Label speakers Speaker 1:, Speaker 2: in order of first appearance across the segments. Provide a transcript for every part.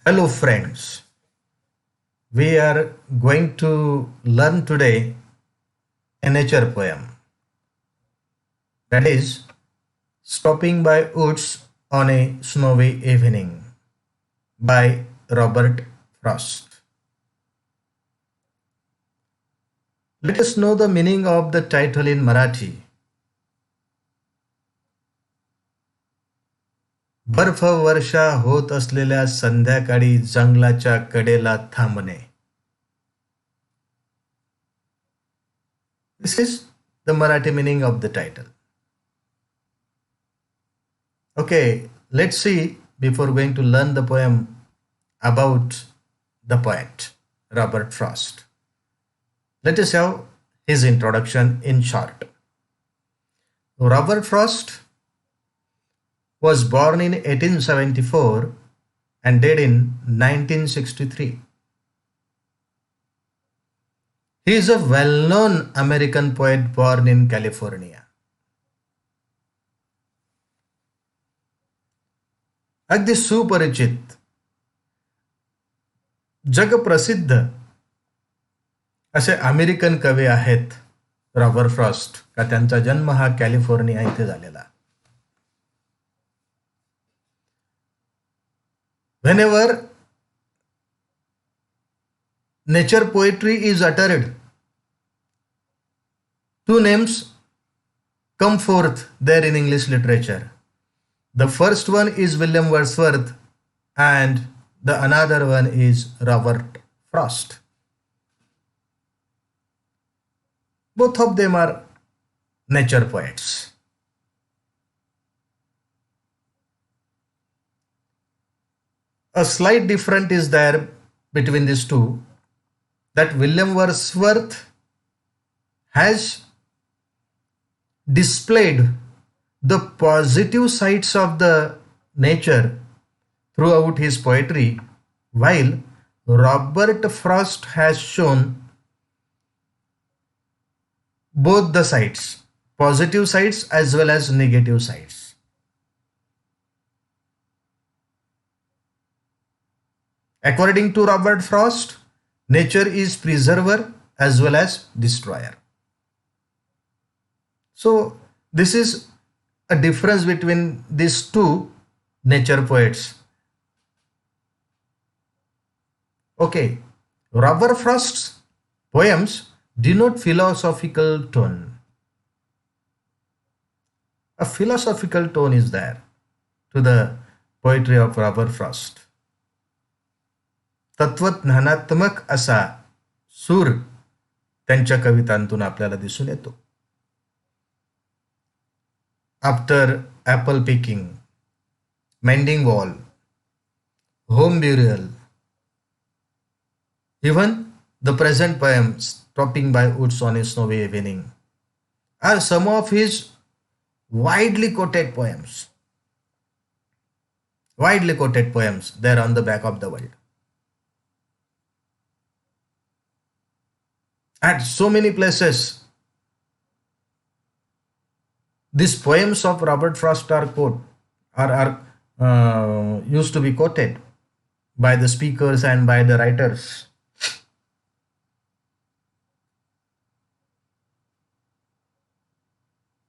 Speaker 1: Hello, friends. We are going to learn today a nature poem that is Stopping by Woods on a Snowy Evening by Robert Frost. Let us know the meaning of the title in Marathi. बर्फ वर्षा होत असलेल्या संध्याकाळी जंगलाच्या कडेला थांबणे. This is the Marathi meaning of the title. Okay, let's see before going to learn the poem about the poet Robert Frost. Let us have his introduction in short. Robert Frost was born in 1874 and died in 1963. He is a well-known American poet born in California. अगदी सुपरिचित जगप्रसिद्ध असे American कवी आहेत Robert Frost का त्यांचा जन्म हा कॅलिफोर्निया इथे झालेला. Whenever nature poetry is uttered, two names come forth there in English literature. The first one is William Wordsworth and the another one is Robert Frost. Both of them are nature poets. A slight difference is there between these two, that William Wordsworth has displayed the positive sides of the nature throughout his poetry, while Robert Frost has shown both the sides, positive sides as well as negative sides. According to Robert Frost, nature is preserver as well as destroyer. So this is a difference between these two nature poets. Okay, Robert Frost's poems denote philosophical tone. A philosophical tone is there to the poetry of Robert Frost. तत्वज्ञानात्मक असा सूर त्यांच्या कवितांतून आपल्याला दिसून येतो. After apple picking, mending wall, home burial, even the present poem Stopping by Woods on a Snowy Evening are some of his widely quoted poems. Widely quoted poems there on the back of the world. At so many places, these poems of Robert Frost are used to be quoted by the speakers and by the writers.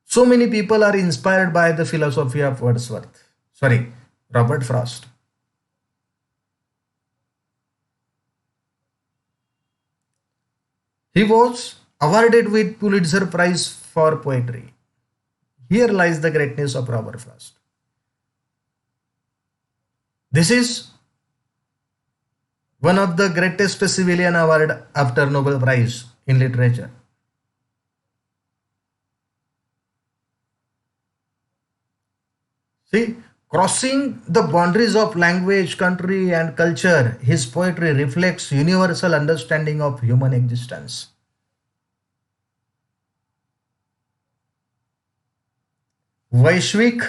Speaker 1: So many people are inspired by the philosophy of Robert Frost. He was awarded with Pulitzer Prize for poetry. Here lies the greatness of Robert Frost. This is one of the greatest civilian award after Nobel Prize in literature. See, crossing the boundaries of language, country, and culture, his poetry reflects universal understanding of human existence. वैश्विक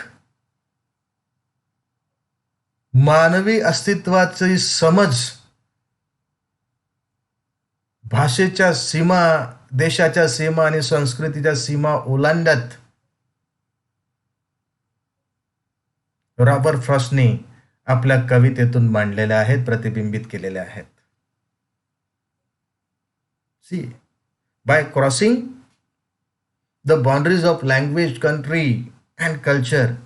Speaker 1: मानवी अस्तित्वाची समज भाषेच्या सीमा, देशाच्या सीमा आणि संस्कृतीच्या सीमा ओलांडत Robert फ्रॉस्टने आपल्या कवितेतून मांडलेल्या आहेत, प्रतिबिंबित केलेल्या आहेत. See, by crossing the boundaries of language, country, and culture,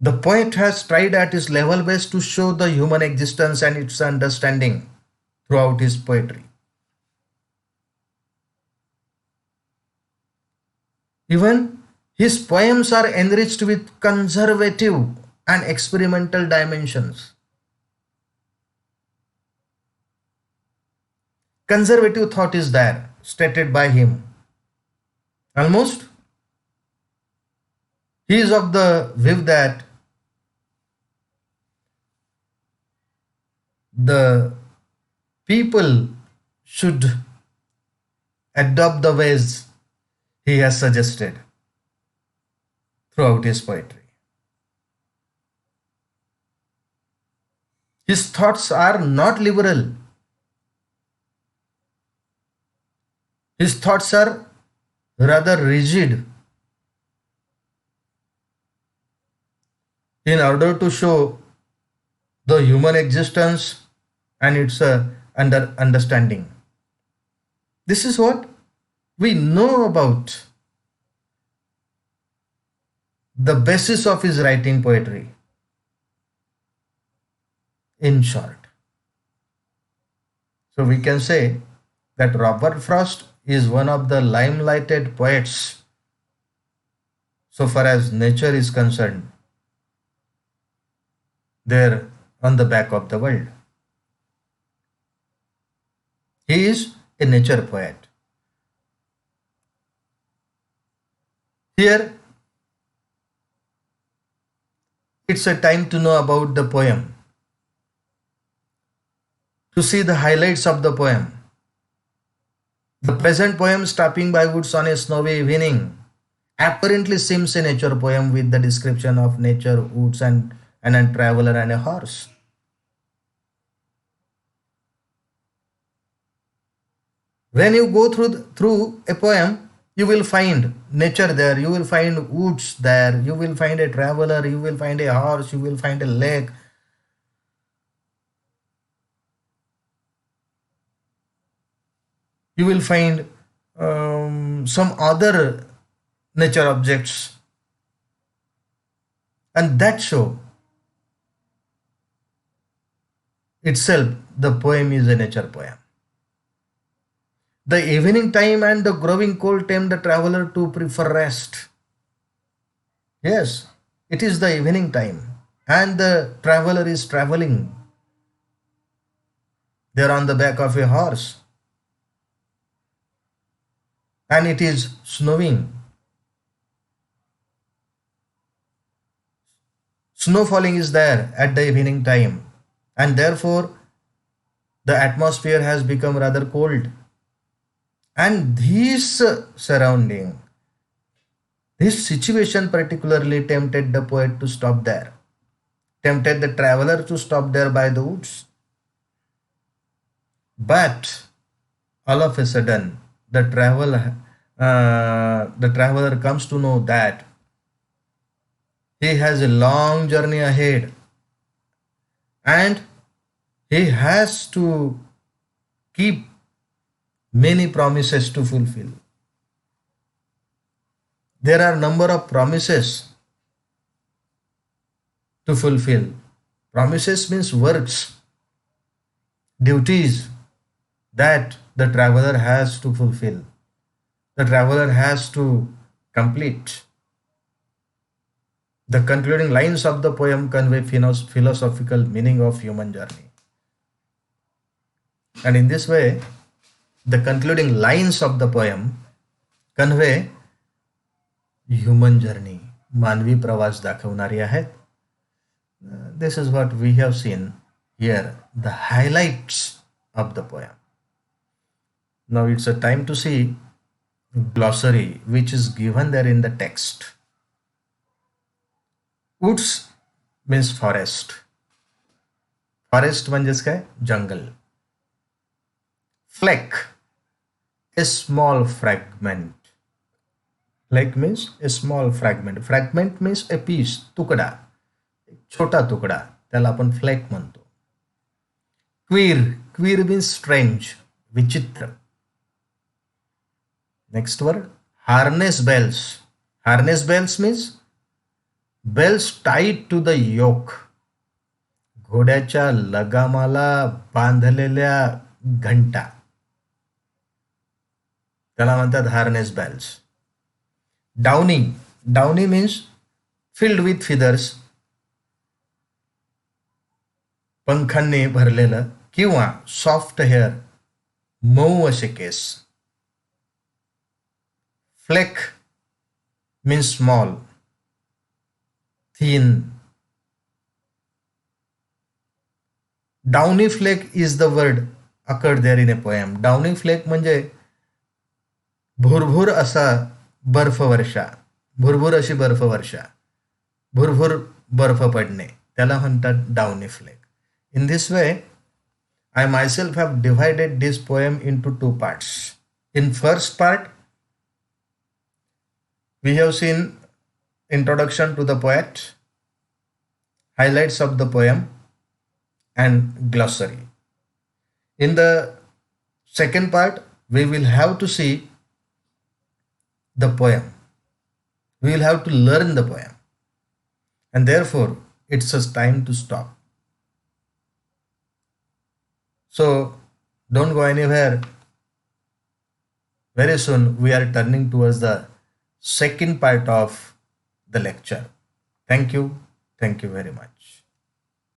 Speaker 1: the poet has tried at his level best to show the human existence and its understanding throughout his poetry. Even his poems are enriched with conservative and experimental dimensions. Conservative thought is there, stated by him. Almost, he is of the view that the people should adopt the ways he has suggested throughout his poetry. His thoughts are not liberal. His thoughts are rather rigid in order to show the human existence and its understanding. This is what we know about the basis of his writing poetry. In short, so we can say that Robert Frost is one of the limelighted poets so far as nature is concerned there on the back of the world. He is a nature poet. Here, it's a time to know about the poem, to see the highlights of the poem. The present poem, Stopping by Woods on a Snowy Evening, apparently seems a nature poem with the description of nature, woods, and a traveler and a horse. When you go through a poem, you will find nature there, you will find woods there, you will find a traveler, you will find a horse, you will find a lake. You will find some other nature objects, and that show itself the poem is a nature poem. The evening time and the growing cold tempt the traveler to prefer rest. Yes, it is the evening time, and the traveler is traveling. They are on the back of a horse, and it is snowing. Snow falling is there at the evening time, and therefore the atmosphere has become rather cold. And this surrounding, this situation particularly tempted the poet to stop there, tempted the traveler to stop there by the woods. But all of a sudden, the traveler comes to know that he has a long journey ahead, and he has to keep many promises to fulfill. There are number of promises to fulfill. Promises means works, duties that the traveler has to fulfill. The traveler has to complete. The concluding lines of the poem convey philosophical meaning of human journey. And in this way, the concluding lines of the poem convey human journey, मानवी प्रवास दाखवणारी आहेत. This is what we have seen here, the highlights of the poem. Now it's a time to see glossary which is given there in the text. Woods means forest. Forest म्हणजेच काय? Jungle. Fleck, a small fragment, flake means a small fragment. Fragment means a piece, तुकडा, एक छोटा तुकडा, त्याला आपण flake म्हणतो. Queer, queer means strange, विचित्र. Next word harness bells. Harness bells means bells tied to the yoke. घोड्याच्या लगामाला बांधलेल्या घंटा, त्याला म्हणतात harness bells. Downy, downy means filled with feathers, पंखांनी भरलेलं, किंवा सॉफ्ट हेअर, मऊ असे केस. Flake means small, thin. Downy flake is the word occurred there in a poem. Downy flake म्हणजे भुरभुर असा बर्फवर्षा, भुरभुर अशी बर्फवर्षा, भुरभुर बर्फ पडणे, त्याला म्हणतात downy flake. In this way I myself have divided this poem into two parts. In first part, we have seen introduction to the poet, highlights of the poem, and glossary. In the second part, we will have to see the poem. We will have to learn the poem. And therefore, it's a time to stop. So, don't go anywhere. Very soon, we are turning towards the second part of the lecture. Thank you. Thank you very much.